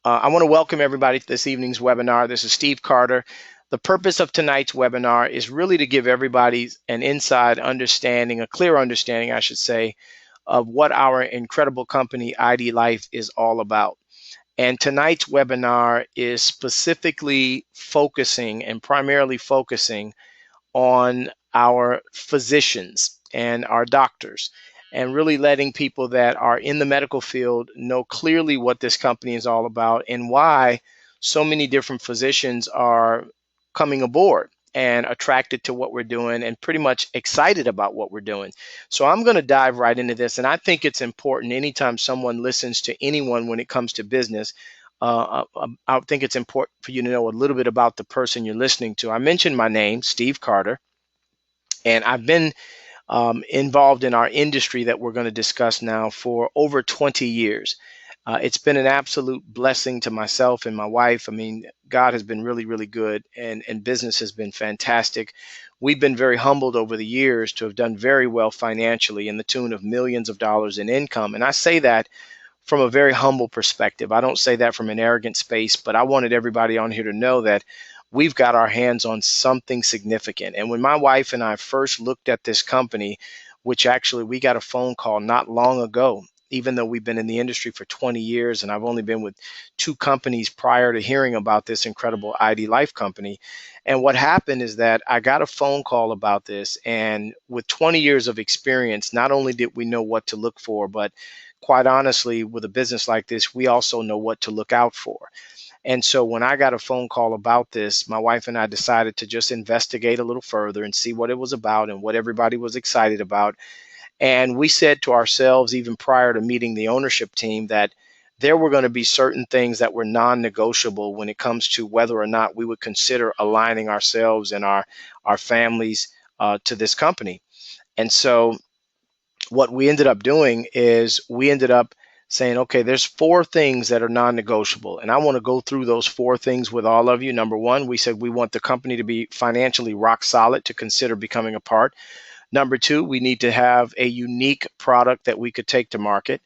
I want to welcome everybody to this evening's webinar. This is Steve Carter. The purpose of tonight's webinar is really to give everybody an inside understanding, a clear understanding, I should say, of what our incredible company, IDLife, is all about. And tonight's webinar is specifically focusing and primarily focusing on our physicians and our doctors, and really letting people that are in the medical field know clearly what this company is all about and why so many different physicians are coming aboard and attracted to what we're doing and pretty much excited about what we're doing. So I'm going to dive right into this. And I think it's important anytime someone listens to anyone when it comes to business. I think it's important for you to know a little bit about the person you're listening to. I mentioned my name, Steve Carter, and I've been involved in our industry that we're going to discuss now for over 20 years. It's been an absolute blessing to myself and my wife. I mean, God has been really, really good, and business has been fantastic. We've been very humbled over the years to have done very well financially in the tune of millions of dollars in income. And I say that from a very humble perspective. I don't say that from an arrogant space, but I wanted everybody on here to know that we've got our hands on something significant. And when my wife and I first looked at this company, which actually we got a phone call not long ago, even though we've been in the industry for 20 years and I've only been with two companies prior to hearing about this incredible IDLife company. And what happened is that I got a phone call about this. And with 20 years of experience, not only did we know what to look for, but quite honestly, with a business like this, we also know what to look out for. And so when I got a phone call about this, my wife and I decided to just investigate a little further and see what it was about and what everybody was excited about. And we said to ourselves, even prior to meeting the ownership team, that there were going to be certain things that were non-negotiable when it comes to whether or not we would consider aligning ourselves and our families to this company. And so what we ended up doing is we ended up saying, okay, there's four things that are non-negotiable. And I want to go through those four things with all of you. Number one, we said we want the company to be financially rock solid to consider becoming a part. Number two, we need to have a unique product that we could take to market.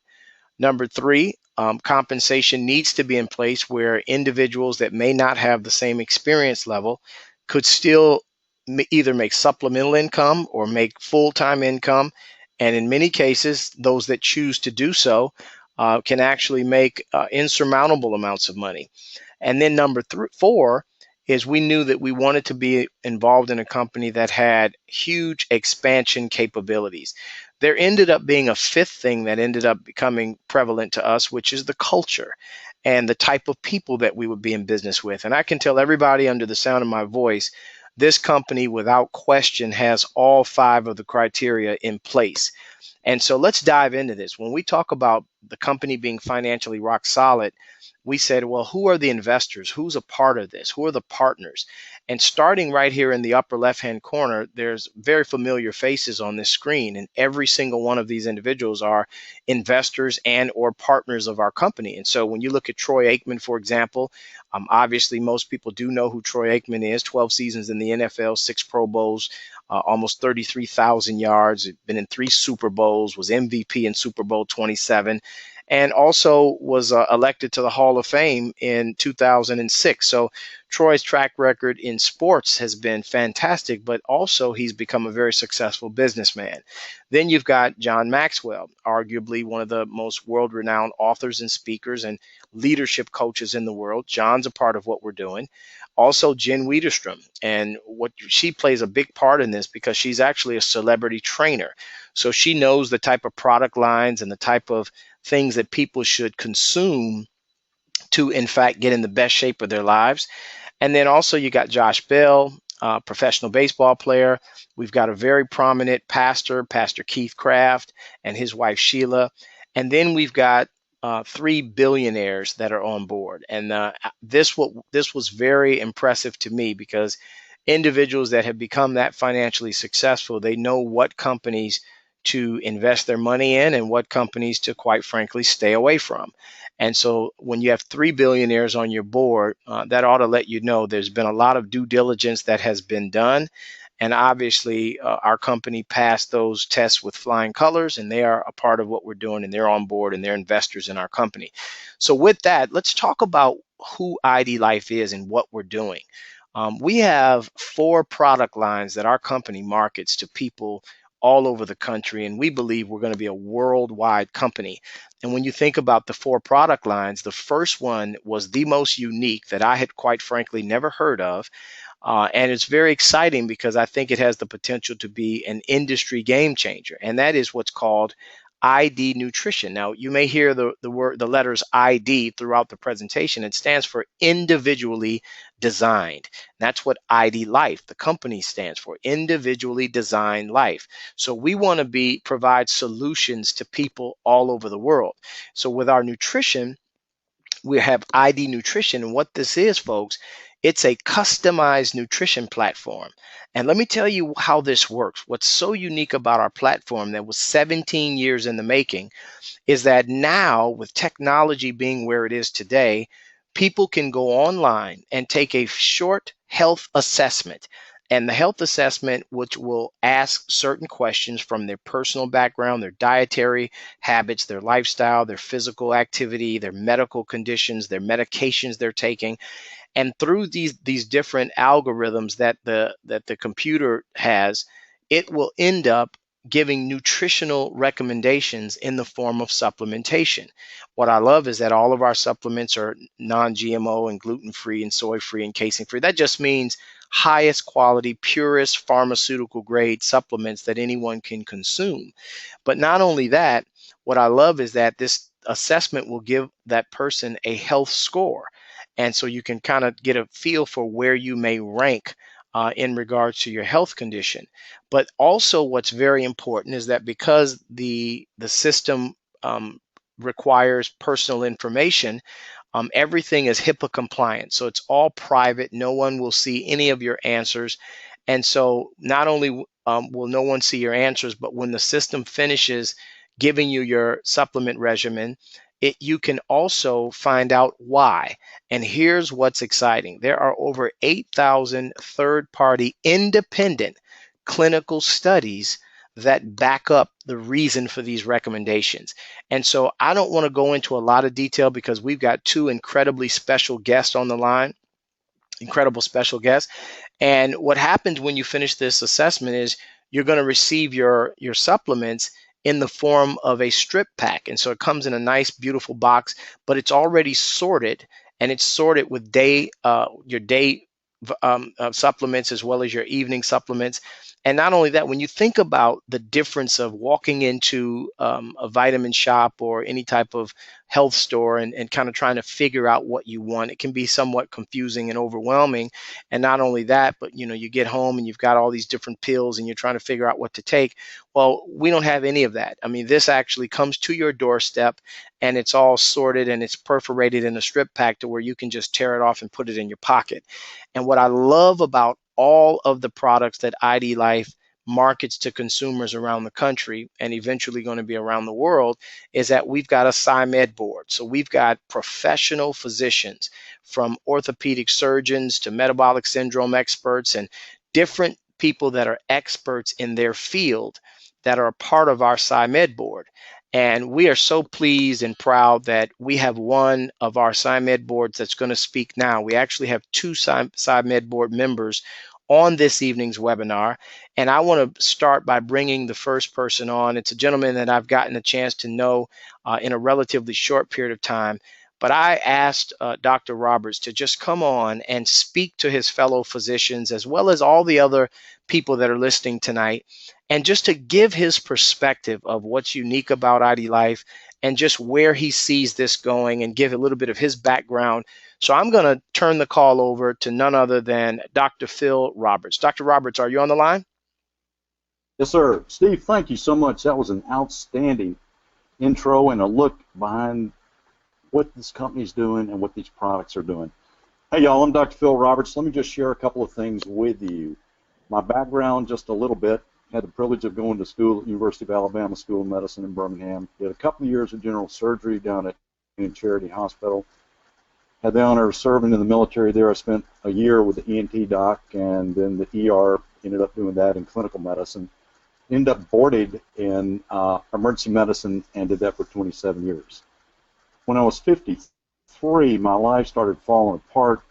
Number three, compensation needs to be in place where individuals that may not have the same experience level could still either make supplemental income or make full-time income. And in many cases, those that choose to do so can actually make insurmountable amounts of money. And then number four is we knew that we wanted to be involved in a company that had huge expansion capabilities. There ended up being a fifth thing that ended up becoming prevalent to us, which is the culture and the type of people that we would be in business with. And I can tell everybody under the sound of my voice, this company without question has all five of the criteria in place. And so let's dive into this. When we talk about the company being financially rock solid, we said, well, who are the investors? Who's a part of this? Who are the partners? And starting right here in the upper left-hand corner, there's very familiar faces on this screen. And every single one of these individuals are investors and or partners of our company. And so when you look at Troy Aikman, for example, obviously most people do know who Troy Aikman is. 12 seasons in the NFL, 6 Pro Bowls, almost 33,000 yards, been in 3 Super Bowls, was MVP in Super Bowl 27, and also was elected to the Hall of Fame in 2006. So Troy's track record in sports has been fantastic, but also he's become a very successful businessman. Then you've got John Maxwell, arguably one of the most world-renowned authors and speakers and leadership coaches in the world. John's a part of what we're doing. Also, Jen Wiederstrom, and what she plays a big part in this because she's actually a celebrity trainer. So she knows the type of product lines and the type of things that people should consume to, in fact, get in the best shape of their lives. And then also you got Josh Bell, professional baseball player. We've got a very prominent pastor, Pastor Keith Craft, and his wife Sheila. And then we've got 3 billionaires that are on board. And this was very impressive to me because individuals that have become that financially successful, they know what companies to invest their money in and what companies to, quite frankly, stay away from. And so when you have 3 billionaires on your board, that ought to let you know there's been a lot of due diligence that has been done. And obviously, our company passed those tests with flying colors, and they are a part of what we're doing, and they're on board, and they're investors in our company. So with that, let's talk about who IDLife is and what we're doing. We have 4 product lines that our company markets to people all over the country, and we believe we're going to be a worldwide company. And when you think about the 4 product lines, the first one was the most unique that I had quite frankly never heard of. And it's very exciting because I think it has the potential to be an industry game changer, and that is what's called ID nutrition. Now, you may hear the letters ID throughout the presentation. It stands for individually designed. That's what IDLife, the company, stands for, individually designed life. So we want to provide solutions to people all over the world. So with our nutrition, we have ID Nutrition. And what this is, folks, it's a customized nutrition platform. And let me tell you how this works. What's so unique about our platform that was 17 years in the making is that now, with technology being where it is today, people can go online and take a short health assessment. And the health assessment, which will ask certain questions from their personal background, their dietary habits, their lifestyle, their physical activity, their medical conditions, their medications they're taking, and through these different algorithms that the computer has, it will end up giving nutritional recommendations in the form of supplementation. What I love is that all of our supplements are non-GMO and gluten-free and soy-free and casein-free. That just means highest quality, purest pharmaceutical grade supplements that anyone can consume. But not only that, what I love is that this assessment will give that person a health score. And so you can kind of get a feel for where you may rank in regards to your health condition. But also what's very important is that because the system requires personal information, everything is HIPAA compliant. So it's all private. No one will see any of your answers. And so not only will no one see your answers, but when the system finishes giving you your supplement regimen, you can also find out why. And here's what's exciting. There are over 8,000 third-party independent clinical studies that back up the reason for these recommendations. And so I don't want to go into a lot of detail because we've got 2 incredibly special guests on the line, incredible special guests. And what happens when you finish this assessment is you're going to receive your supplements in the form of a strip pack. And so it comes in a nice, beautiful box, but it's already sorted, and it's sorted with your day supplements as well as your evening supplements. And not only that, when you think about the difference of walking into a vitamin shop or any type of health store and kind of trying to figure out what you want, it can be somewhat confusing and overwhelming. And not only that, but you get home and you've got all these different pills and you're trying to figure out what to take. Well, we don't have any of that. I mean, this actually comes to your doorstep, and it's all sorted and it's perforated in a strip pack to where you can just tear it off and put it in your pocket. And what I love about all of the products that IDLife markets to consumers around the country and eventually going to be around the world is that we've got a SciMed board. So we've got professional physicians, from orthopedic surgeons to metabolic syndrome experts and different people that are experts in their field that are a part of our SciMed board. And we are so pleased and proud that we have one of our SciMed boards that's going to speak now. We actually have 2 SciMed board members on this evening's webinar. And I want to start by bringing the first person on. It's a gentleman that I've gotten a chance to know in a relatively short period of time. But I asked Dr. Roberts to just come on and speak to his fellow physicians as well as all the other people that are listening tonight, and just to give his perspective of what's unique about IDLife and just where he sees this going, and give a little bit of his background. So I'm going to turn the call over to none other than Dr. Phil Roberts. Dr. Roberts, are you on the line? Yes, sir. Steve, thank you so much. That was an outstanding intro and a look behind what this company's doing and what these products are doing. Hey, y'all, I'm Dr. Phil Roberts. Let me just share a couple of things with you. My background, just a little bit. Had the privilege of going to school at University of Alabama School of Medicine in Birmingham. Did a couple of years of general surgery down at Charity Hospital. Had the honor of serving in the military there. I spent a year with the ENT doc and then the ER ended up doing that in clinical medicine. Ended up boarded in emergency medicine and did that for 27 years. When I was 53, my life started falling apart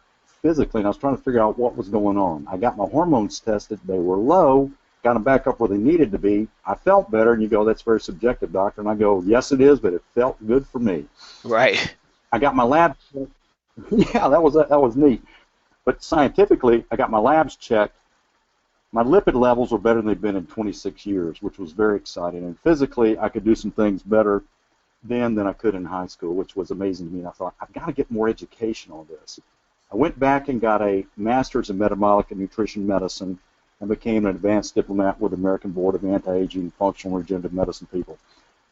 physically, and I was trying to figure out what was going on. I got my hormones tested. They were low. Got them back up where they needed to be. I felt better, and you go, that's very subjective, doctor. And I go, yes, it is, but it felt good for me. Right. I got my labs checked. Yeah, that was neat. But scientifically, I got my labs checked. My lipid levels were better than they've been in 26 years, which was very exciting. And physically, I could do some things better then than I could in high school, which was amazing to me. And I thought, I've got to get more education on this. I went back and got a master's in metabolic and nutrition medicine and became an advanced diplomat with the American Board of Anti-Aging Functional Regenerative Medicine people.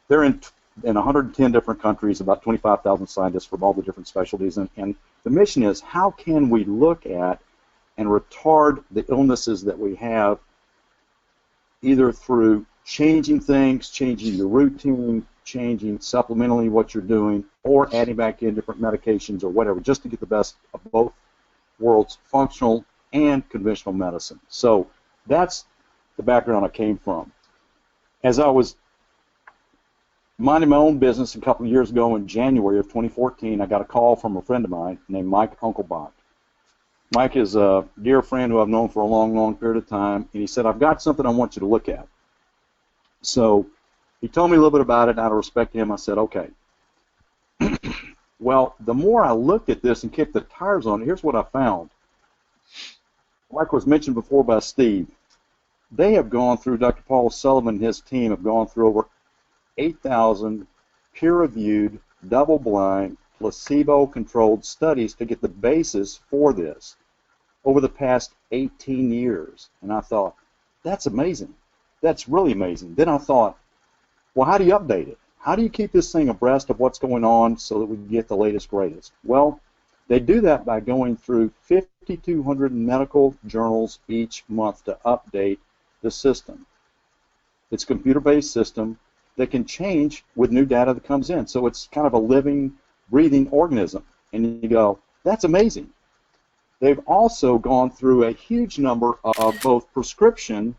They're in 110 different countries, about 25,000 scientists from all the different specialties. And the mission is, how can we look at and retard the illnesses that we have, either through changing things, changing your routine, changing supplementally what you're doing, or adding back in different medications or whatever, just to get the best of both worlds, functional and conventional medicine. So that's the background I came from. As I was minding my own business a couple of years ago in January of 2014, I got a call from a friend of mine named Mike Unkelbach. Mike is a dear friend who I've known for a long, long period of time, and he said, I've got something I want you to look at. So he told me a little bit about it, and out of respect to him, I said, okay. Well, the more I looked at this and kicked the tires on it, here's what I found. Like was mentioned before by Steve, they have gone through, Dr. Paul Sullivan and his team have gone through over 8,000 peer-reviewed, double-blind, placebo-controlled studies to get the basis for this over the past 18 years. And I thought, that's amazing. That's really amazing. Then I thought, well, how do you update it? How do you keep this thing abreast of what's going on so that we can get the latest, greatest? Well, they do that by going through 5,200 medical journals each month to update the system. It's a computer-based system that can change with new data that comes in. So it's kind of a living, breathing organism. And you go, that's amazing. They've also gone through a huge number of both prescription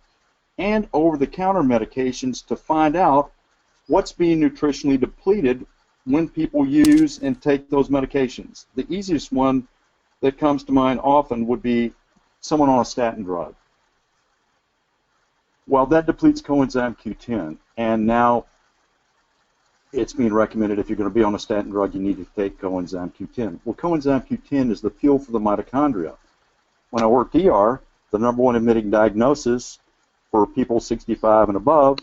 and over-the-counter medications to find out what's being nutritionally depleted when people use and take those medications. The easiest one that comes to mind often would be someone on a statin drug. Well, that depletes coenzyme Q10, and now it's being recommended if you're going to be on a statin drug, you need to take coenzyme Q10. Well, coenzyme Q10 is the fuel for the mitochondria. When I worked ER, the number one admitting diagnosis for people 65 and above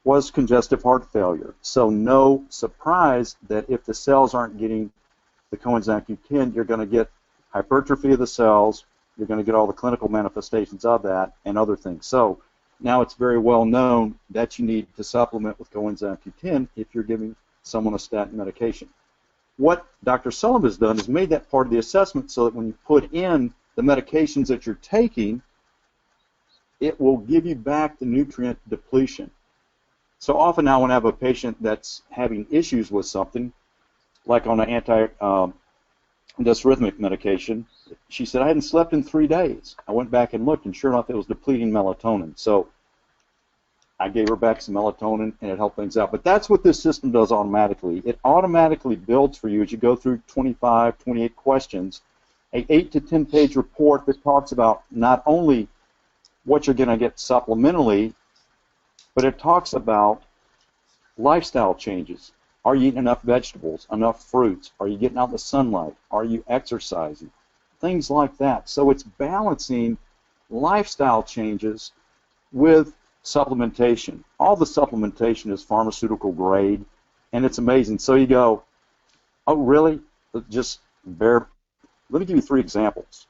was congestive heart failure. So no surprise that if the cells aren't getting the coenzyme Q10, you're going to get hypertrophy of the cells, you're going to get all the clinical manifestations of that, and other things. So now it's very well known that you need to supplement with coenzyme Q10 if you're giving someone a statin medication. What Dr. Sullivan has done is made that part of the assessment so that when you put in the medications that you're taking, it will give you back the nutrient depletion. So often now when I have a patient that's having issues with something, like on an anti-dysrhythmic medication, she said, I hadn't slept in 3 days. I went back and looked, and sure enough, it was depleting melatonin. So I gave her back some melatonin, and it helped things out. But that's what this system does automatically. It automatically builds for you as you go through 25, 28 questions, a 8 to 10 page report that talks about not only what you're going to get supplementally, but it talks about lifestyle changes. Are you eating enough vegetables, enough fruits? Are you getting out in the sunlight? Are you exercising? Things like that. So it's balancing lifestyle changes with supplementation. All the supplementation is pharmaceutical grade, and it's amazing. So you go, oh, really? Just let me give you 3 examples.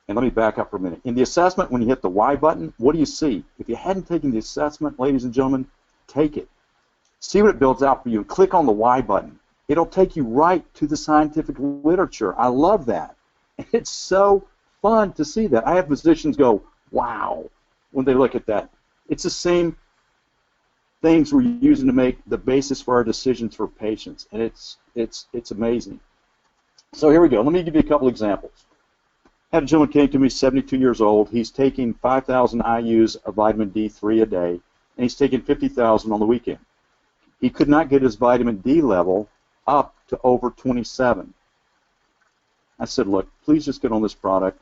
And let me back up for a minute. In the assessment, when you hit the Y button, what do you see? If you hadn't taken the assessment, ladies and gentlemen, take it. See what it builds out for you. Click on the Y button. It'll take you right to the scientific literature. I love that. It's so fun to see that. I have physicians go, wow, when they look at that. It's the same things we're using to make the basis for our decisions for patients, and it's amazing. So here we go. Let me give you a couple examples. Had a gentleman came to me, 72 years old. He's taking 5,000 IUs of vitamin D3 a day, and he's taking 50,000 on the weekend. He could not get his vitamin D level up to over 27. I said, look, please just get on this product.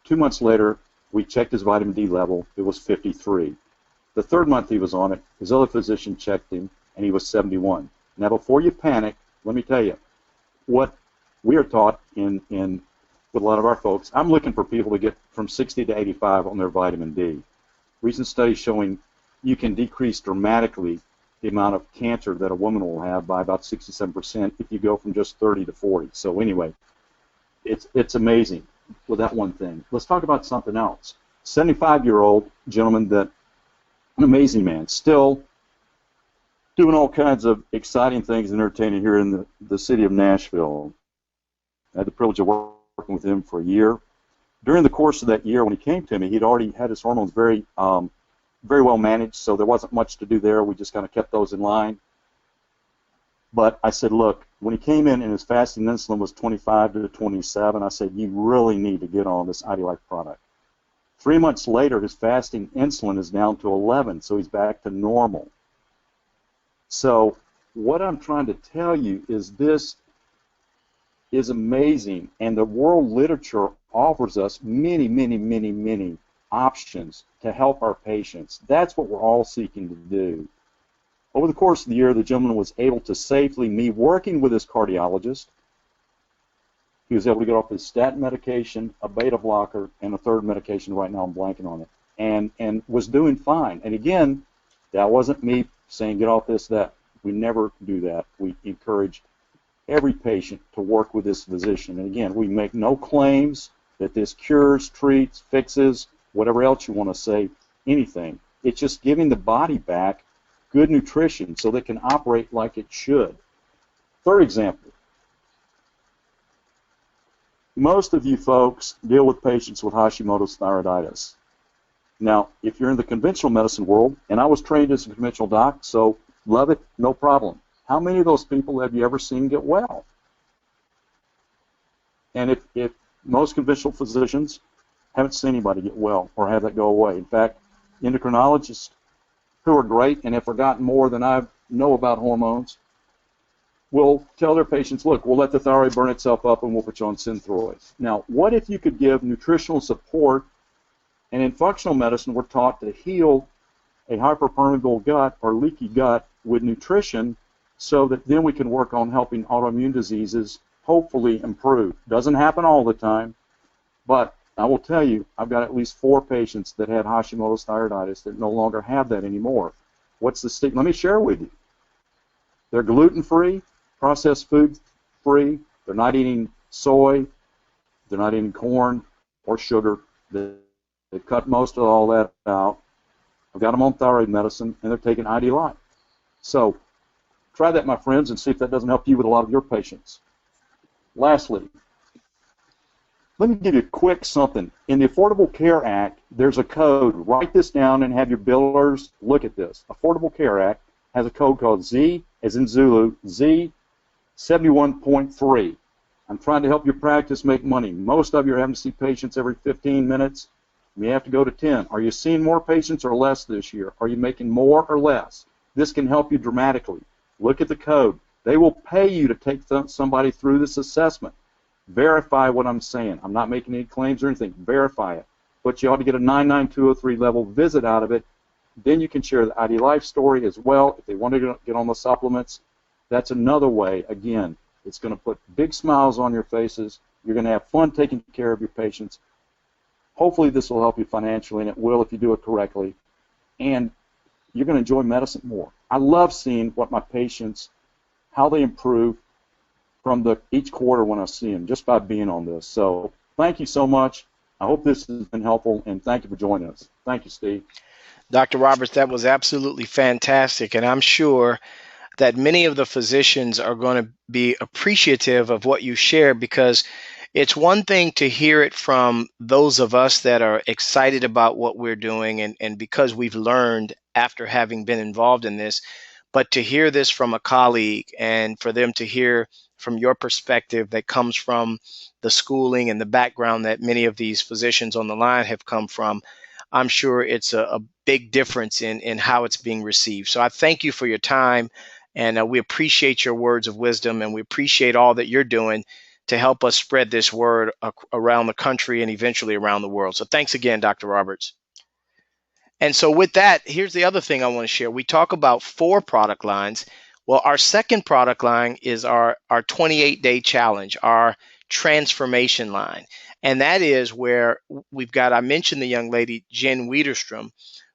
2 months later, we checked his vitamin D level. It was 53. The third month he was on it, his other physician checked him, and he was 71. Now, before you panic, let me tell you, what we are taught with a lot of our folks, I'm looking for people to get from 60 to 85 on their vitamin D. Recent studies showing you can decrease dramatically the amount of cancer that a woman will have by about 67% if you go from just 30 to 40. So anyway, it's amazing with that one thing. Let's talk about something else. 75-year-old gentleman, that an amazing man, still doing all kinds of exciting things and entertaining here in the city of Nashville. I had the privilege of working with him for a year. During the course of that year, when he came to me, he'd already had his hormones very well managed, so there wasn't much to do there. We just kind of kept those in line. But I said, look, when he came in and his fasting insulin was 25 to 27, I said, you really need to get on this IDLife product. 3 months later, his fasting insulin is down to 11, so he's back to normal. So what I'm trying to tell you is this is amazing, and the world literature offers us many, many, many, many options to help our patients. That's what we're all seeking to do. Over the course of the year, the gentleman was able to safely, me working with his cardiologist, he was able to get off his statin medication, a beta blocker, and a third medication. Right now I'm blanking on it, and was doing fine. And again, that wasn't me saying get off this, that. We never do that. We encourage every patient to work with this physician. And again, we make no claims that this cures, treats, fixes, whatever else you want to say, anything. It's just giving the body back good nutrition so that it can operate like it should. Third example. Most of you folks deal with patients with Hashimoto's thyroiditis. Now, if you're in the conventional medicine world, and I was trained as a conventional doc, so love it, no problem. How many of those people have you ever seen get well? And if most conventional physicians haven't seen anybody get well or have that go away. In fact, endocrinologists who are great and have forgotten more than I know about hormones will tell their patients, look, we'll let the thyroid burn itself up and we'll put you on Synthroid. Now, what if you could give nutritional support, and in functional medicine we're taught to heal a hyperpermeable gut or leaky gut with nutrition so that then we can work on helping autoimmune diseases hopefully improve. Doesn't happen all the time, but I will tell you, I've got at least 4 patients that had Hashimoto's thyroiditis that no longer have that anymore. What's the stigma? Let me share with you. They're gluten-free, processed food-free, they're not eating soy, they're not eating corn or sugar. They've cut most of all that out. I've got them on thyroid medicine, and they're taking IDLife. So try that, my friends, and see if that doesn't help you with a lot of your patients. Lastly, let me give you a quick something. In the Affordable Care Act, there's a code. Write this down and have your billers look at this. Affordable Care Act has a code called Z, as in Zulu, Z71.3. I'm trying to help your practice make money. Most of you are having to see patients every 15 minutes. You may have to go to 10. Are you seeing more patients or less this year? Are you making more or less? This can help you dramatically. Look at the code. They will pay you to take somebody through this assessment. Verify what I'm saying. I'm not making any claims or anything. Verify it. But you ought to get a 99203 level visit out of it. Then you can share the IDLife story as well. If they want to get on the supplements, that's another way. Again, it's going to put big smiles on your faces. You're going to have fun taking care of your patients. Hopefully this will help you financially, and it will if you do it correctly. And you're going to enjoy medicine more. I love seeing what my patients, how they improve from each quarter when I see them, just by being on this. So thank you so much. I hope this has been helpful, and thank you for joining us. Thank you, Steve. Dr. Roberts, that was absolutely fantastic, and I'm sure that many of the physicians are going to be appreciative of what you share, because it's one thing to hear it from those of us that are excited about what we're doing and because we've learned after having been involved in this, but to hear this from a colleague and for them to hear from your perspective that comes from the schooling and the background that many of these physicians on the line have come from, I'm sure it's a big difference in how it's being received. So I thank you for your time, and we appreciate your words of wisdom, and we appreciate all that you're doing to help us spread this word around the country and eventually around the world. So thanks again, Dr. Roberts. And so with that, here's the other thing I want to share. We talk about 4 product lines. Well, our second product line is our 28-day challenge, our transformation line. And that is where we've got, I mentioned the young lady, Jen Wiederstrom,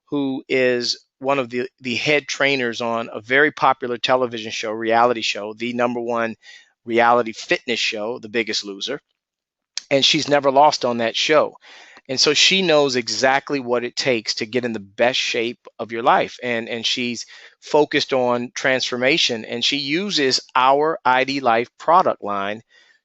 who is one of the head trainers on a very popular television show, reality show, the #1 reality fitness show, The Biggest Loser. And she's never lost on that show. And so she knows exactly what it takes to get in the best shape of your life. And she's focused on transformation. And she uses our IDLife product line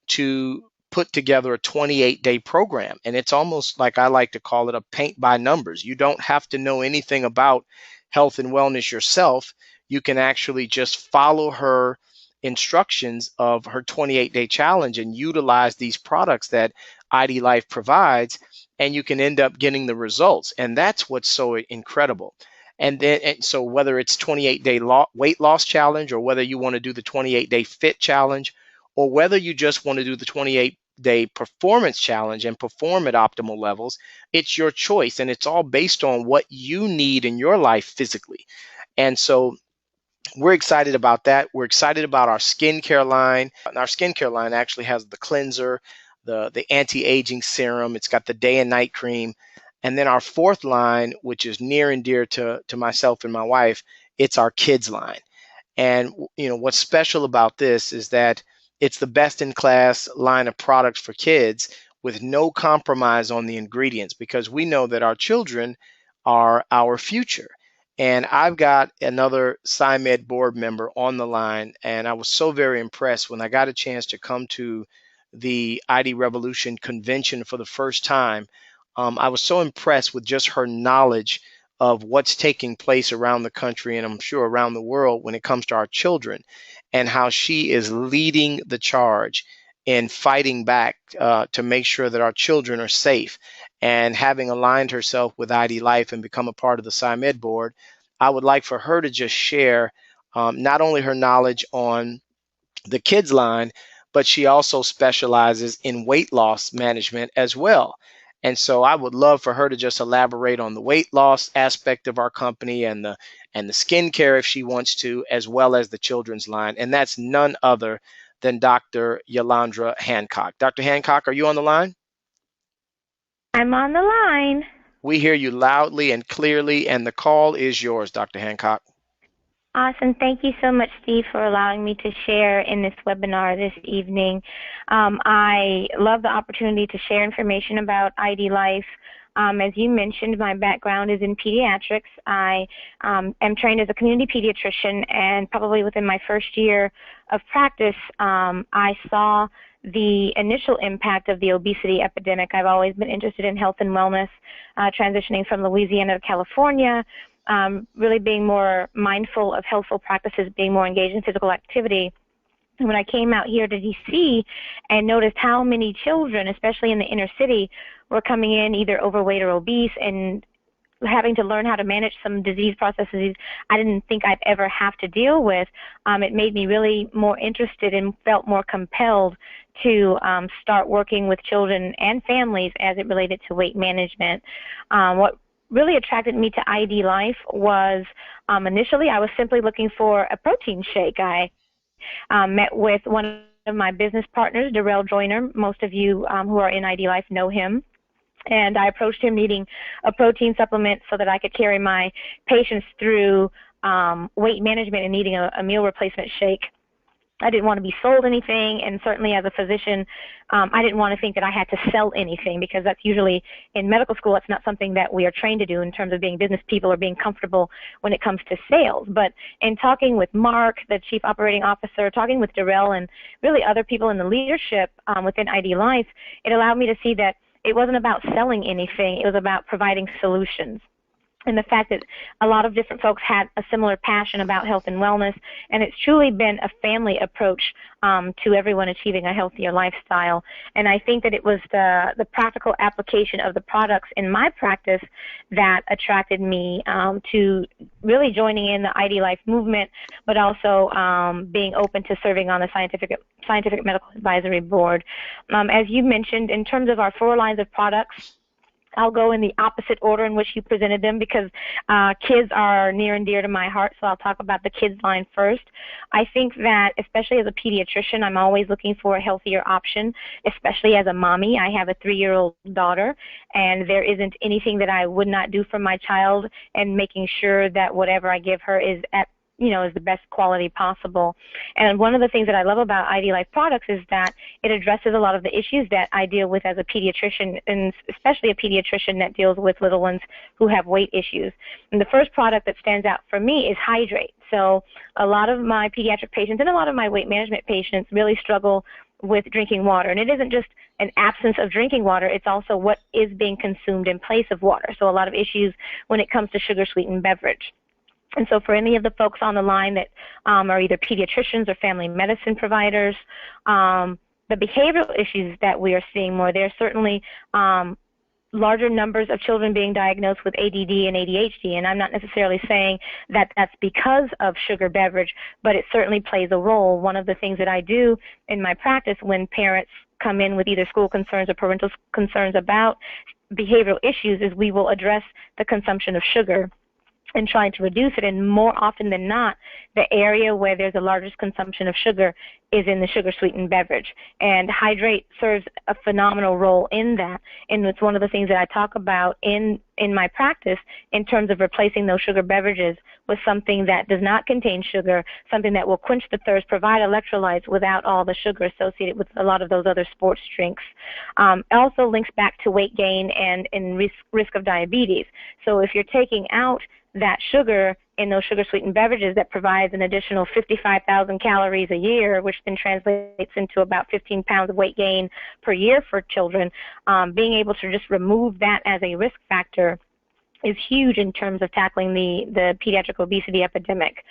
to put together a 28-day program. And it's almost like, I like to call it, a paint by numbers. You don't have to know anything about health and wellness yourself. You can actually just follow her instructions of her 28-day challenge and utilize these products that IDLife provides, and you can end up getting the results. And that's what's so incredible. And so whether it's 28-day weight loss challenge, or whether you want to do the 28-day fit challenge, or whether you just want to do the 28-day performance challenge and perform at optimal levels, it's your choice. And it's all based on what you need in your life physically. And so we're excited about that. We're excited about our skincare line. And our skincare line actually has the cleanser, the anti-aging serum. It's got the day and night cream. And then our 4th line, which is near and dear to myself and my wife, it's our kids line. And what's special about this is that it's the best in class line of products for kids with no compromise on the ingredients, because we know that our children are our future. And I've got another SciMed board member on the line, and I was so very impressed when I got a chance to come to the ID Revolution convention for the first time. I was so impressed with just her knowledge of what's taking place around the country, and I'm sure around the world, when it comes to our children, and how she is leading the charge in fighting back to make sure that our children are safe. And having aligned herself with IDLife and become a part of the SciMed board, I would like for her to just share not only her knowledge on the kids line, but she also specializes in weight loss management as well. And so I would love for her to just elaborate on the weight loss aspect of our company, and the skincare if she wants to, as well as the children's line. And that's none other than Dr. Yolandra Hancock. Dr. Hancock, are you on the line? I'm on the line. We hear you loudly and clearly, and the call is yours, Dr. Hancock. Awesome. Thank you so much, Steve, for allowing me to share in this webinar this evening. I love the opportunity to share information about IDLife. As you mentioned, my background is in pediatrics. I am trained as a community pediatrician, and probably within my first year of practice, I saw the initial impact of the obesity epidemic. I've always been interested in health and wellness, transitioning from Louisiana to California, really being more mindful of healthful practices, being more engaged in physical activity. And when I came out here to DC and noticed how many children, especially in the inner city, were coming in either overweight or obese and having to learn how to manage some disease processes I didn't think I'd ever have to deal with, it made me really more interested and felt more compelled to start working with children and families as it related to weight management. What really attracted me to IDLife was initially I was simply looking for a protein shake. I met with one of my business partners, Darrell Joyner. Most of you who are in IDLife know him. And I approached him needing a protein supplement so that I could carry my patients through weight management and needing a meal replacement shake. I didn't want to be sold anything, and certainly as a physician, I didn't want to think that I had to sell anything, because that's usually in medical school, that's not something that we are trained to do in terms of being business people or being comfortable when it comes to sales. But in talking with Mark, the Chief Operating Officer, talking with Darrell, and really other people in the leadership within IDLife, it allowed me to see that it wasn't about selling anything, it was about providing solutions. and the fact that a lot of different folks had a similar passion about health and wellness, and it's truly been a family approach to everyone achieving a healthier lifestyle. And I think that it was the practical application of the products in my practice that attracted me to really joining in the IDLife movement, but also being open to serving on the Scientific Medical Advisory Board. As you mentioned, in terms of our 4 lines of products, I'll go in the opposite order in which you presented them because kids are near and dear to my heart, so I'll talk about the kids line first. I think that, especially as a pediatrician, I'm always looking for a healthier option, especially as a mommy. I have a 3-year-old daughter, and there isn't anything that I would not do for my child, and making sure that whatever I give her is is the best quality possible. And one of the things that I love about IDLife products is that it addresses a lot of the issues that I deal with as a pediatrician, and especially a pediatrician that deals with little ones who have weight issues. And the first product that stands out for me is Hydrate. So a lot of my pediatric patients and a lot of my weight management patients really struggle with drinking water. And it isn't just an absence of drinking water, it's also what is being consumed in place of water. So a lot of issues when it comes to sugar-sweetened beverage. And so for any of the folks on the line that are either pediatricians or family medicine providers, the behavioral issues that we are seeing more, there are certainly larger numbers of children being diagnosed with ADD and ADHD, and I'm not necessarily saying that that's because of sugar beverage, but it certainly plays a role. One of the things that I do in my practice when parents come in with either school concerns or parental concerns about behavioral issues is we will address the consumption of sugar and trying to reduce it, and more often than not, the area where there's the largest consumption of sugar is in the sugar-sweetened beverage. And Hydrate serves a phenomenal role in that, and it's one of the things that I talk about in my practice in terms of replacing those sugar beverages with something that does not contain sugar, something that will quench the thirst, provide electrolytes without all the sugar associated with a lot of those other sports drinks. It also links back to weight gain and risk of diabetes. So if you're taking out that sugar in those sugar-sweetened beverages, that provides an additional 55,000 calories a year, which then translates into about 15 pounds of weight gain per year for children. Being able to just remove that as a risk factor is huge in terms of tackling the pediatric obesity epidemic.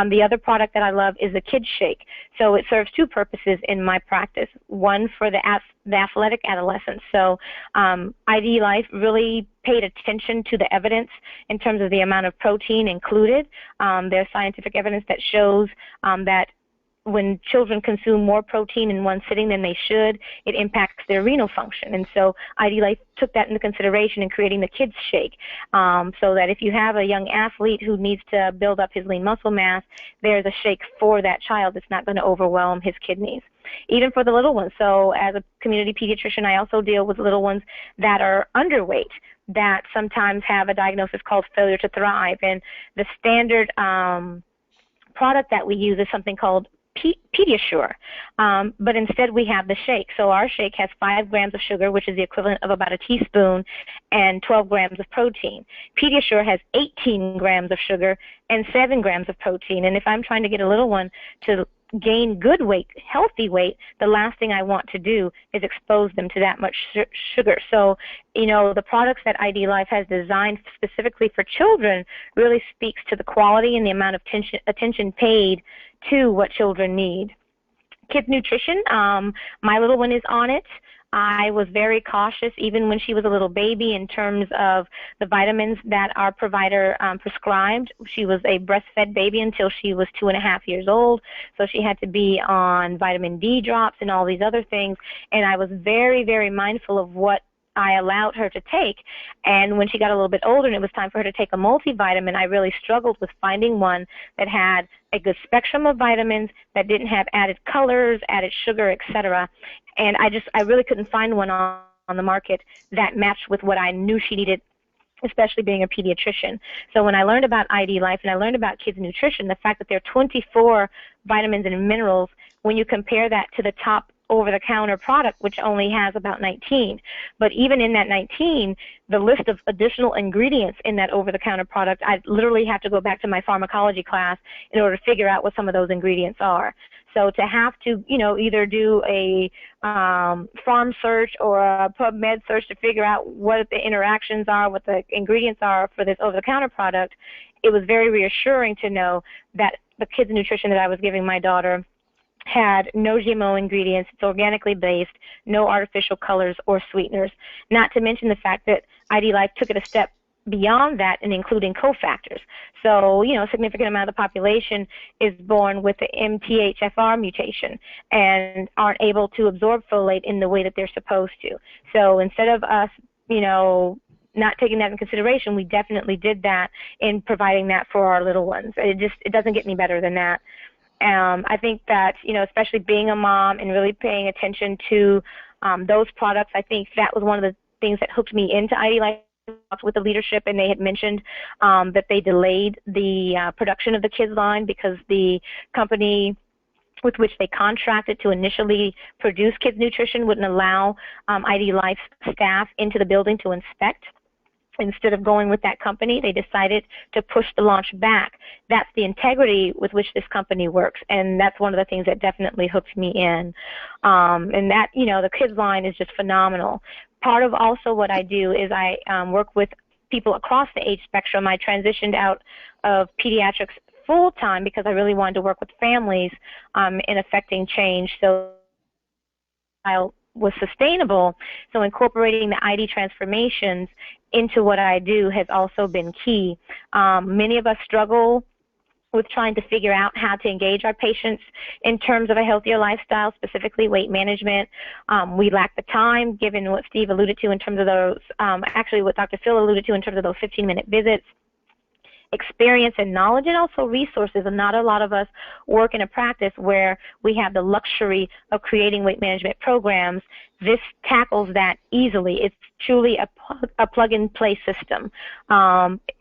The other product that I love is the Kids Shake. So it serves 2 purposes in my practice. One for the athletic adolescents. So IDLife really paid attention to the evidence in terms of the amount of protein included. There's scientific evidence that shows that when children consume more protein in one sitting than they should, it impacts their renal function. And so IDLife took that into consideration in creating the Kids Shake, so that if you have a young athlete who needs to build up his lean muscle mass, there's a shake for that child that's not going to overwhelm his kidneys. Even for the little ones. So as a community pediatrician, I also deal with little ones that are underweight, that sometimes have a diagnosis called failure to thrive. And the standard product that we use is something called Pediasure, but instead we have the shake. So our shake has 5 grams of sugar, which is the equivalent of about a teaspoon, and 12 grams of protein. Pediasure has 18 grams of sugar and 7 grams of protein. And if I'm trying to get a little one to gain good weight, healthy weight, the last thing I want to do is expose them to that much sugar. So, the products that IDLife has designed specifically for children really speaks to the quality and the amount of attention paid to what children need. Kids Nutrition, my little one is on it. I was very cautious even when she was a little baby in terms of the vitamins that our provider prescribed. She was a breastfed baby until she was 2.5 years old, so she had to be on vitamin D drops and all these other things, and I was very, very mindful of what I allowed her to take. And when she got a little bit older and it was time for her to take a multivitamin, I really struggled with finding one that had a good spectrum of vitamins, that didn't have added colors, added sugar, etc. And I really couldn't find one on the market that matched with what I knew she needed, especially being a pediatrician. So when I learned about IDLife and I learned about Kids Nutrition, the fact that there are 24 vitamins and minerals, when you compare that to the top over-the-counter product, which only has about 19. But even in that 19, the list of additional ingredients in that over-the-counter product, I literally have to go back to my pharmacology class in order to figure out what some of those ingredients are. So to have to, either do a farm search or a PubMed search to figure out what the interactions are, what the ingredients are for this over-the-counter product, it was very reassuring to know that the kids' nutrition that I was giving my daughter had no GMO ingredients, it's organically based, no artificial colors or sweeteners, not to mention the fact that IDLife took it a step beyond that and including cofactors. So, a significant amount of the population is born with the MTHFR mutation and aren't able to absorb folate in the way that they're supposed to. So instead of us, not taking that in consideration, we definitely did that in providing that for our little ones. It doesn't get any better than that. I think that, especially being a mom and really paying attention to those products, I think that was one of the things that hooked me into IDLife with the leadership, and they had mentioned that they delayed the production of the kids line because the company with which they contracted to initially produce kids nutrition wouldn't allow IDLife staff into the building to inspect. Instead of going with that company, they decided to push the launch back. That's the integrity with which this company works, and that's one of the things that definitely hooked me in. And that, the kids line is just phenomenal. Part of also what I do is I work with people across the age spectrum. I transitioned out of pediatrics full-time because I really wanted to work with families in affecting change. So I was sustainable, so incorporating the ID transformations into what I do has also been key. Many of us struggle with trying to figure out how to engage our patients in terms of a healthier lifestyle, specifically weight management. We lack the time, given what Steve alluded to in terms of those, actually what Dr. Phil alluded to in terms of those 15-minute visits. Experience and knowledge, and also resources, and not a lot of us work in a practice where we have the luxury of creating weight management programs. This tackles that easily. It's truly a plug-and-play system.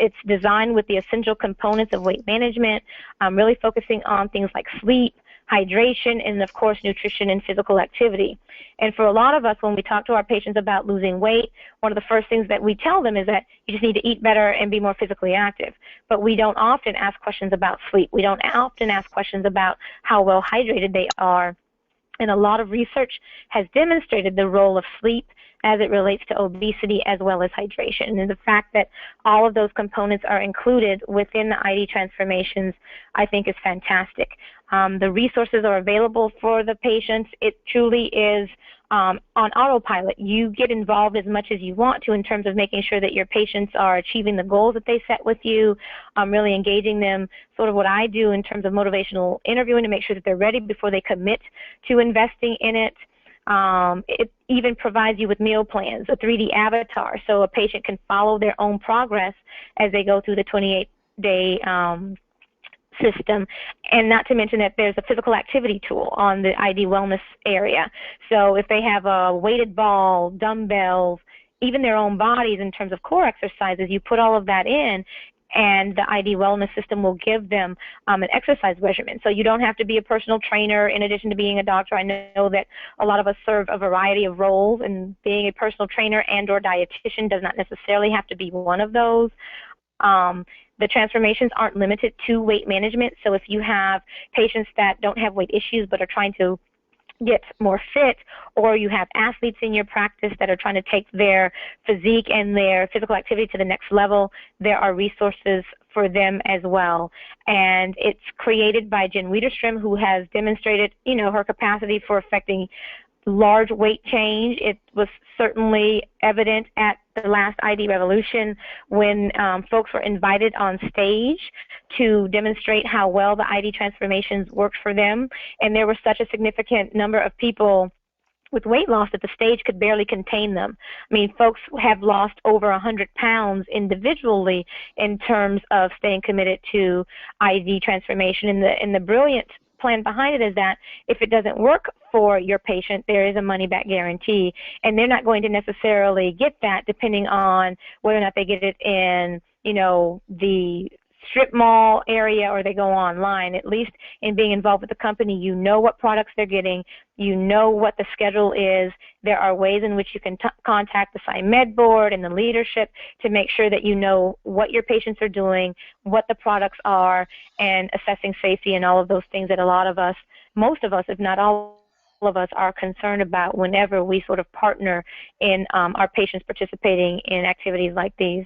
It's designed with the essential components of weight management, really focusing on things like sleep, hydration, and of course nutrition and physical activity. And for a lot of us, when we talk to our patients about losing weight, one of the first things that we tell them is that you just need to eat better and be more physically active. But we don't often ask questions about sleep. We don't often ask questions about how well hydrated they are. And a lot of research has demonstrated the role of sleep as it relates to obesity as well as hydration. And the fact that all of those components are included within the ID transformations, I think is fantastic. The resources are available for the patients. It truly is on autopilot. You get involved as much as you want to in terms of making sure that your patients are achieving the goals that they set with you, really engaging them, sort of what I do in terms of motivational interviewing to make sure that they're ready before they commit to investing in it. It even provides you with meal plans, a 3D avatar, so a patient can follow their own progress as they go through the 28-day system, and not to mention that there's a physical activity tool on the ID Wellness area. So if they have a weighted ball, dumbbells, even their own bodies in terms of core exercises, you put all of that in, and the ID Wellness system will give them an exercise regimen. So you don't have to be a personal trainer in addition to being a doctor. I know that a lot of us serve a variety of roles, and being a personal trainer and or dietitian does not necessarily have to be one of those. The transformations aren't limited to weight management, so if you have patients that don't have weight issues but are trying to get more fit, or you have athletes in your practice that are trying to take their physique and their physical activity to the next level, there are resources for them as well. And it's created by Jen Wiederstrom, who has demonstrated, her capacity for affecting large weight change. It was certainly evident at the last ID Revolution when folks were invited on stage to demonstrate how well the ID transformations worked for them. And there was such a significant number of people with weight loss that the stage could barely contain them. I mean, folks have lost over 100 pounds individually in terms of staying committed to ID transformation. And the brilliant plan behind it is that if it doesn't work for your patient, there is a money-back guarantee, and they're not going to necessarily get that depending on whether or not they get it in, the strip mall area or they go online. At least in being involved with the company, you know what products they're getting, you know what the schedule is. There are ways in which you can contact the PsyMed board and the leadership to make sure that you know what your patients are doing, what the products are, and assessing safety and all of those things that a lot of us most of us, if not all of us, are concerned about whenever we sort of partner in our patients participating in activities like these.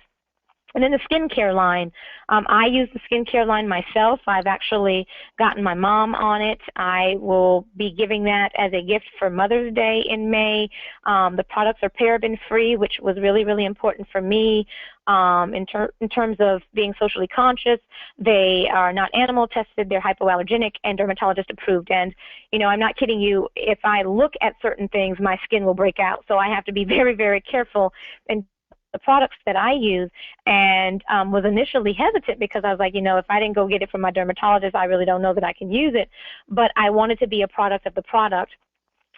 And then the skincare line, I use the skincare line myself. I've actually gotten my mom on it. I will be giving that as a gift for Mother's Day in May. The products are paraben-free, which was really, really important for me in terms of being socially conscious. They are not animal tested. They're hypoallergenic and dermatologist approved. And, you know, I'm not kidding you. If I look at certain things, my skin will break out. So I have to be very, very careful and the products that I use, and was initially hesitant because I was like, you know, if I didn't go get it from my dermatologist, I really don't know that I can use it. But I wanted to be a product of the product,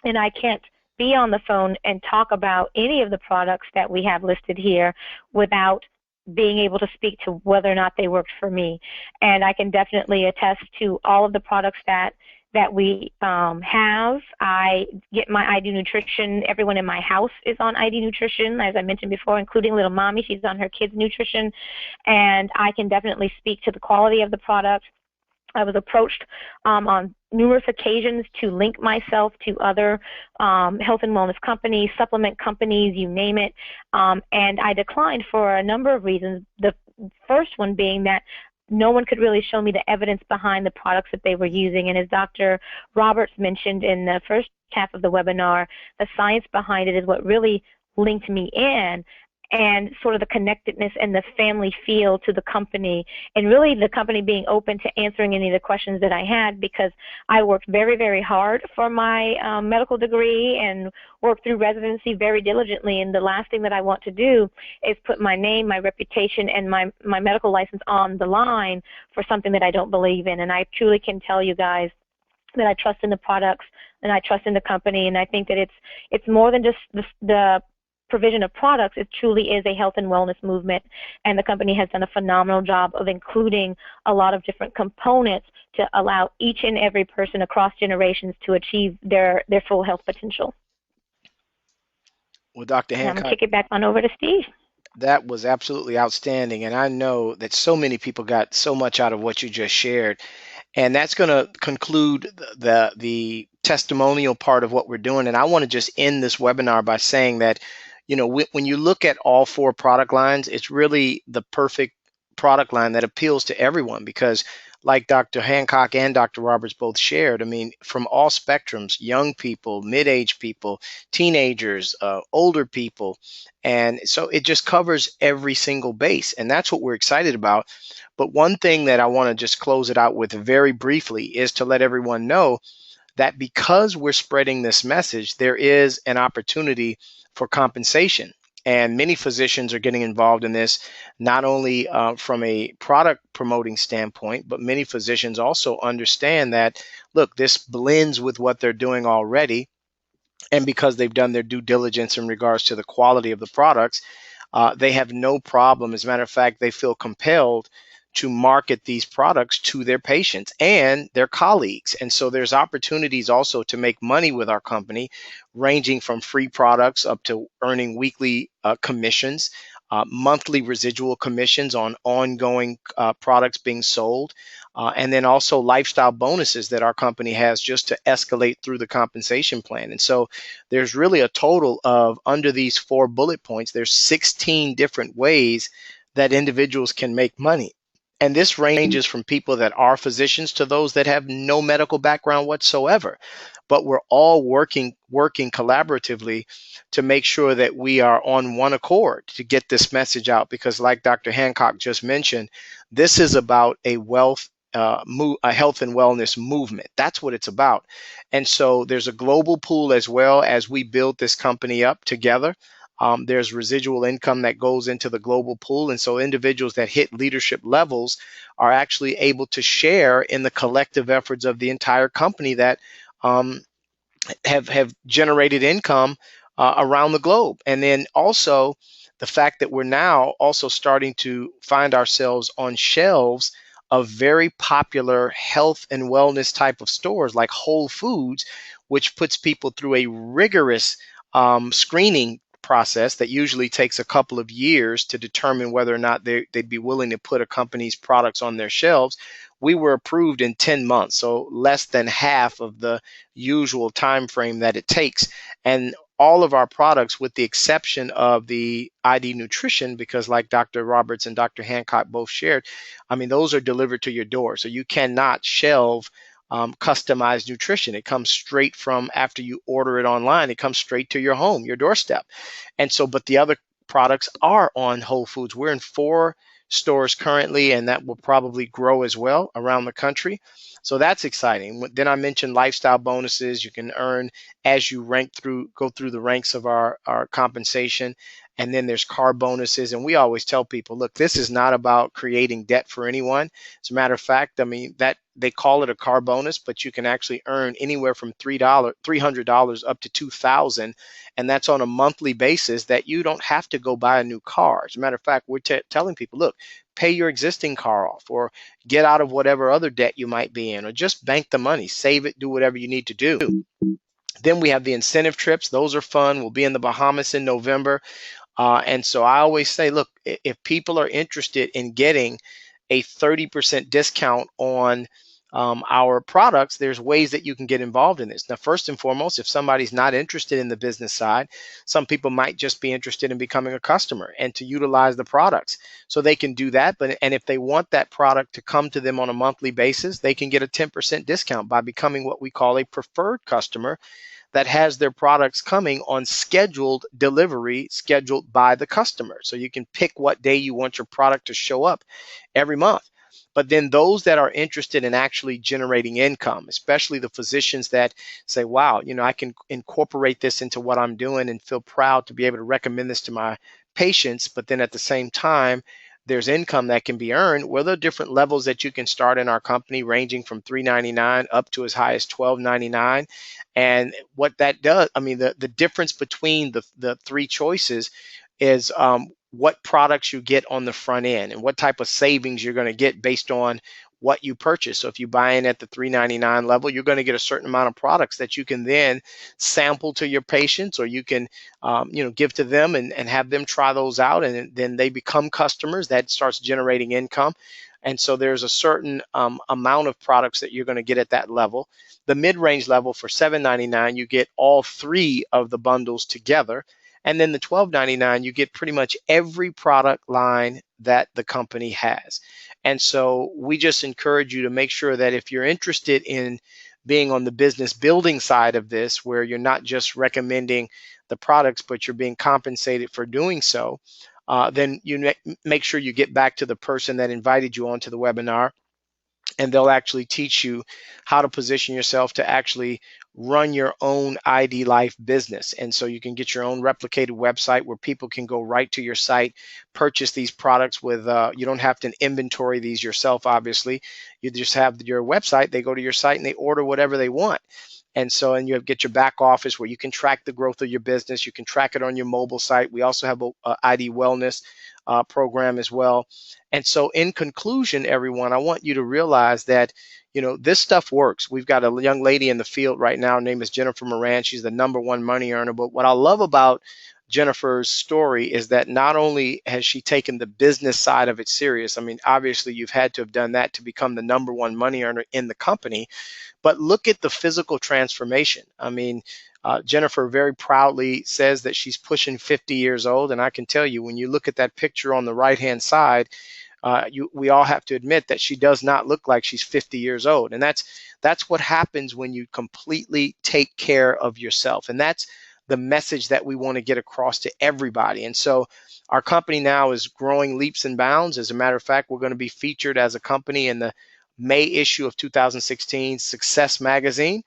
and I can't be on the phone and talk about any of the products that we have listed here without being able to speak to whether or not they worked for me. And I can definitely attest to all of the products that we have. I get my ID Nutrition. Everyone in my house is on ID Nutrition, as I mentioned before, including little mommy. She's on her kids' nutrition. And I can definitely speak to the quality of the product. I was approached on numerous occasions to link myself to other health and wellness companies, supplement companies, you name it. And I declined for a number of reasons. The first one being that no one could really show me the evidence behind the products that they were using. And as Dr. Roberts mentioned in the first half of the webinar, the science behind it is what really linked me in, and sort of the connectedness and the family feel to the company, and really the company being open to answering any of the questions that I had, because I worked very, very hard for my medical degree and worked through residency very diligently, and the last thing that I want to do is put my name, my reputation, and my medical license on the line for something that I don't believe in. And I truly can tell you guys that I trust in the products and I trust in the company, and I think that it's more than just the provision of products. It truly is a health and wellness movement, and the company has done a phenomenal job of including a lot of different components to allow each and every person across generations to achieve their full health potential. Well, Dr. And I'm Hancock, going to kick it back on over to Steve. that was absolutely outstanding. And I know that so many people got so much out of what you just shared. And that's going to conclude the testimonial part of what we're doing. And I want to just end this webinar by saying that, you know, when you look at all four product lines, it's really the perfect product line that appeals to everyone, because like Dr. Hancock and Dr. Roberts both shared, I mean, from all spectrums, young people, mid-aged people, teenagers, older people. And so it just covers every single base. And that's what we're excited about. But one thing that I want to just close it out with very briefly is to let everyone know that because we're spreading this message, there is an opportunity for compensation. And many physicians are getting involved in this, not only from a product promoting standpoint, but many physicians also understand that, look, this blends with what they're doing already. And because they've done their due diligence in regards to the quality of the products, they have no problem. As a matter of fact, they feel compelled to market these products to their patients and their colleagues. And so there's opportunities also to make money with our company, ranging from free products up to earning weekly commissions, monthly residual commissions on ongoing products being sold, and then also lifestyle bonuses that our company has just to escalate through the compensation plan. And so there's really a total of, under these 4 bullet points, there's 16 different ways that individuals can make money. And this ranges from people that are physicians to those that have no medical background whatsoever. But we're all working collaboratively to make sure that we are on one accord to get this message out. Because like Dr. Hancock just mentioned, this is about a health and wellness movement. That's what it's about. And so there's a global pool as well as we build this company up together. There's residual income that goes into the global pool. And so individuals that hit leadership levels are actually able to share in the collective efforts of the entire company that have generated income around the globe. And then also the fact that we're now also starting to find ourselves on shelves of very popular health and wellness type of stores like Whole Foods, which puts people through a rigorous screening process that usually takes a couple of years to determine whether or not they'd be willing to put a company's products on their shelves. We were approved in 10 months, so less than half of the usual time frame that it takes. And all of our products, with the exception of the ID Nutrition, because like Dr. Roberts and Dr. Hancock both shared, I mean, those are delivered to your door. So you cannot shelve customized nutrition. It comes straight from after you order it online, it comes straight to your home, your doorstep. And so, but the other products are on Whole Foods. We're in 4 stores currently, and that will probably grow as well around the country. So that's exciting. Then I mentioned lifestyle bonuses you can earn as you go through the ranks of our compensation. And then there's car bonuses. And we always tell people, look, this is not about creating debt for anyone. As a matter of fact, I mean, that they call it a car bonus, but you can actually earn anywhere from $300 up to $2,000, and that's on a monthly basis. That you don't have to go buy a new car. As a matter of fact, we're telling people, look, pay your existing car off, or get out of whatever other debt you might be in, or just bank the money, save it, do whatever you need to do. Then we have the incentive trips. Those are fun. We'll be in the Bahamas in November. And so I always say, look, if people are interested in getting a 30% discount on our products, there's ways that you can get involved in this. Now, first and foremost, if somebody's not interested in the business side, some people might just be interested in becoming a customer and to utilize the products. So they can do that. And if they want that product to come to them on a monthly basis, they can get a 10% discount by becoming what we call a preferred customer, that has their products coming on scheduled delivery, scheduled by the customer. So you can pick what day you want your product to show up every month. But then those that are interested in actually generating income, especially the physicians that say, wow, I can incorporate this into what I'm doing and feel proud to be able to recommend this to my patients. But then at the same time, there's income that can be earned. Well, there are different levels that you can start in our company, ranging from $3.99 up to as high as $12.99. And what that does, I mean, the difference between the 3 choices is what products you get on the front end and what type of savings you're going to get based on what you purchase. So if you buy in at the $3.99 level, you're going to get a certain amount of products that you can then sample to your patients, or you can give to them and have them try those out, and then they become customers. That starts generating income. And so there's a certain amount of products that you're going to get at that level. The mid-range level for $7.99, you get all 3 of the bundles together. And then the $12.99, you get pretty much every product line that the company has. And so we just encourage you to make sure that if you're interested in being on the business building side of this, where you're not just recommending the products, but you're being compensated for doing so, then you make sure you get back to the person that invited you onto the webinar, and they'll actually teach you how to position yourself to actually run your own IDLife business. And so you can get your own replicated website where people can go right to your site, purchase these products with, you don't have to inventory these yourself, obviously. You just have your website, they go to your site and they order whatever they want. And you get your back office where you can track the growth of your business. You can track it on your mobile site. We also have a ID Wellness program as well. And so in conclusion, everyone, I want you to realize that, this stuff works. We've got a young lady in the field right now. Her name is Jennifer Moran. She's the #1 money earner. But what I love about Jennifer's story is that not only has she taken the business side of it serious, I mean, obviously you've had to have done that to become the #1 money earner in the company, but look at the physical transformation. I mean, Jennifer very proudly says that she's pushing 50 years old. And I can tell you, when you look at that picture on the right-hand side, we all have to admit that she does not look like she's 50 years old. And that's what happens when you completely take care of yourself. And that's the message that we want to get across to everybody. And so our company now is growing leaps and bounds. As a matter of fact, we're going to be featured as a company in the May issue of 2016 Success Magazine.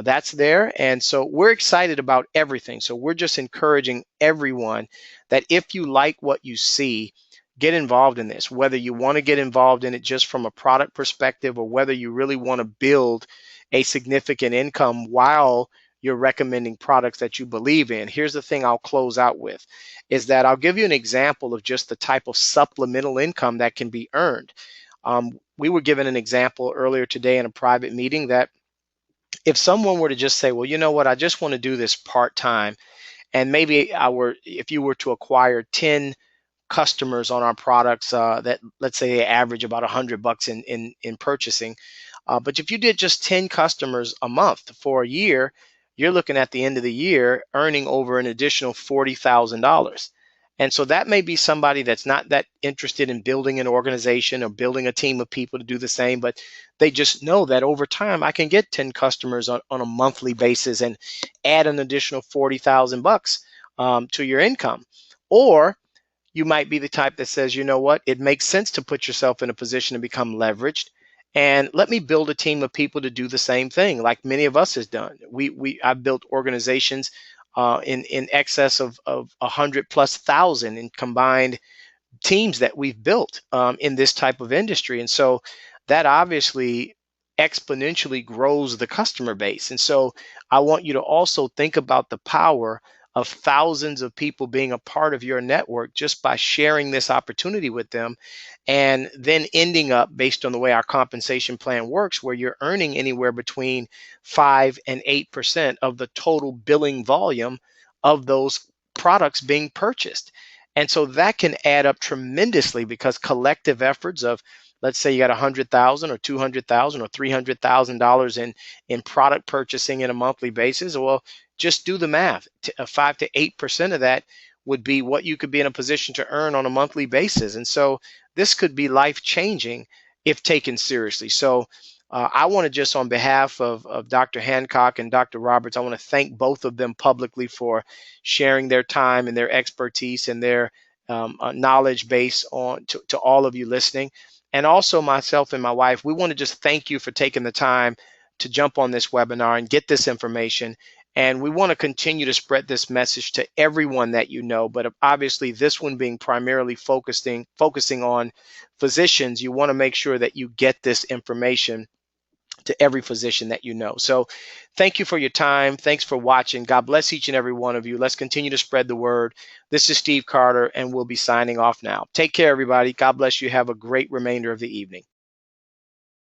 That's there. And so we're excited about everything. So we're just encouraging everyone that if you like what you see, get involved in this, whether you want to get involved in it just from a product perspective, or whether you really want to build a significant income while you're recommending products that you believe in. Here's the thing I'll close out with, is that I'll give you an example of just the type of supplemental income that can be earned. We were given an example earlier today in a private meeting that if someone were to just say, well, you know what, I just want to do this part-time, and maybe if you were to acquire 10 customers on our products, that, let's say, they average about $100 in purchasing. But if you did just 10 customers a month for a year, you're looking at the end of the year earning over an additional $40,000. And so that may be somebody that's not that interested in building an organization or building a team of people to do the same, but they just know that over time I can get 10 customers on a monthly basis and add an additional $40,000 to your income. Or you might be the type that says, you know what, it makes sense to put yourself in a position to become leveraged, and let me build a team of people to do the same thing, like many of us has done. I've built organizations in excess of 100+ thousand in combined teams that we've built in this type of industry. And so that obviously exponentially grows the customer base. And so I want you to also think about the power of thousands of people being a part of your network just by sharing this opportunity with them, and then ending up, based on the way our compensation plan works, where you're earning anywhere between 5 and 8% of the total billing volume of those products being purchased. And so that can add up tremendously, because collective efforts of, let's say you got 100,000 or 200,000 or $300,000 in product purchasing in a monthly basis. Well, just do the math. 5 to 8% of that would be what you could be in a position to earn on a monthly basis. And so this could be life changing if taken seriously. So I want to, just on behalf of Dr. Hancock and Dr. Roberts, I want to thank both of them publicly for sharing their time and their expertise and their knowledge base to all of you listening. And also myself and my wife, we want to just thank you for taking the time to jump on this webinar and get this information. And we want to continue to spread this message to everyone that you know, but obviously this one being primarily focusing on physicians, you want to make sure that you get this information to every physician that you know. So thank you for your time. Thanks for watching. God bless each and every one of you. Let's continue to spread the word. This is Steve Carter, and we'll be signing off now. Take care, everybody. God bless you. Have a great remainder of the evening.